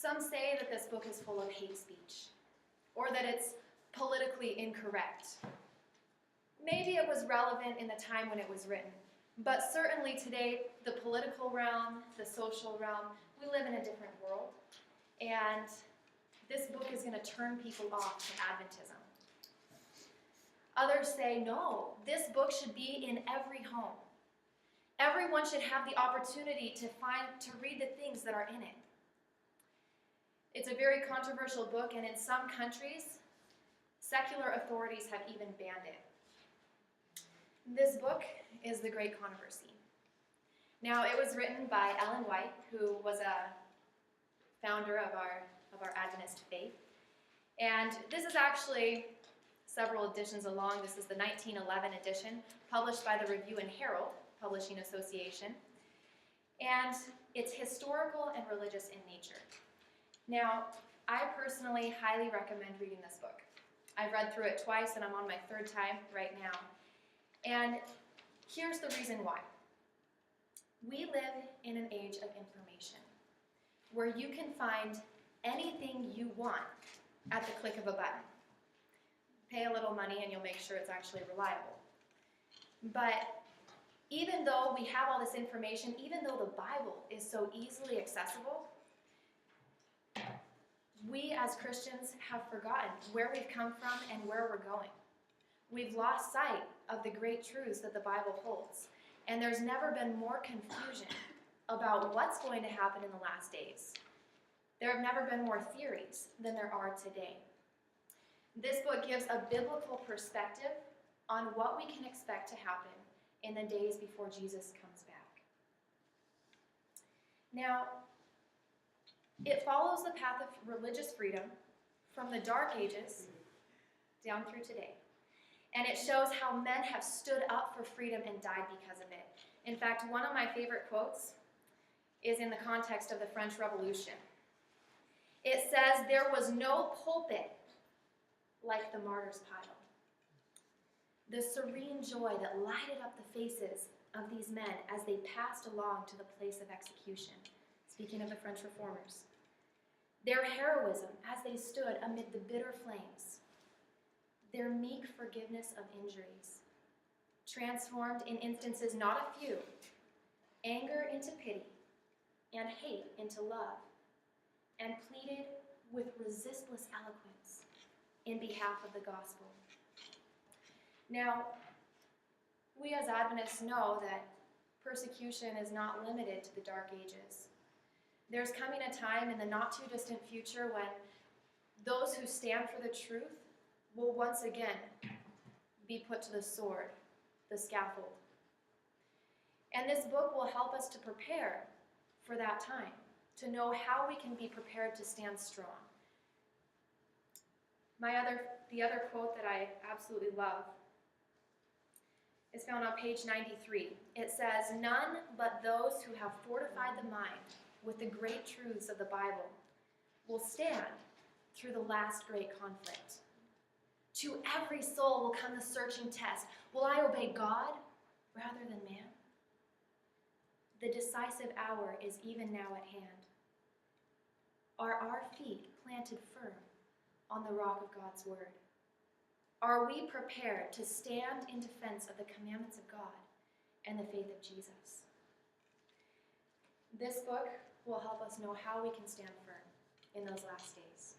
Some say that this book is full of hate speech, or that it's politically incorrect. Maybe it was relevant in the time when it was written, but certainly today, the political realm, the social realm, we live in a different world, and this book is going to turn people off to Adventism. Others say, no, this book should be in every home. Everyone should have the opportunity to read the things that are in it. It's a very controversial book, and in some countries, secular authorities have even banned it. This book is The Great Controversy. Now, it was written by Ellen White, who was a founder of our Adventist faith. And this is actually several editions along. This is the 1911 edition, published by the Review and Herald Publishing Association. And it's historical and religious in nature. Now, I personally highly recommend reading this book. I've read through it twice, and I'm on my third time right now. And here's the reason why. We live in an age of information, where you can find anything you want at the click of a button. Pay a little money and you'll make sure it's actually reliable. But even though we have all this information, even though the Bible is so easily accessible, we as Christians have forgotten where we've come from and where we're going. We've lost sight of the great truths that the Bible holds. And there's never been more confusion about what's going to happen in the last days. There have never been more theories than there are today. This book gives a biblical perspective on what we can expect to happen in the days before Jesus comes back. Now, it follows the path of religious freedom from the Dark Ages down through today. And it shows how men have stood up for freedom and died because of it. In fact, one of my favorite quotes is in the context of the French Revolution. It says, "There was no pulpit like the martyr's pile." The serene joy that lighted up the faces of these men as they passed along to the place of execution. Speaking of the French reformers. Their heroism as they stood amid the bitter flames. Their meek forgiveness of injuries. Transformed in instances not a few, anger into pity, and hate into love, and pleaded with resistless eloquence in behalf of the gospel. Now, we as Adventists know that persecution is not limited to the Dark Ages. There's coming a time in the not-too-distant future when those who stand for the truth will once again be put to the sword, the scaffold. And this book will help us to prepare for that time, to know how we can be prepared to stand strong. The other quote that I absolutely love is found on page 93. It says, "None but those who have fortified the mind with the great truths of the Bible will stand through the last great conflict. To every soul will come the searching test. Will I obey God rather than man? The decisive hour is even now at hand. Are our feet planted firm on the rock of God's word? Are we prepared to stand in defense of the commandments of God and the faith of Jesus?" This book will help us know how we can stand firm in those last days.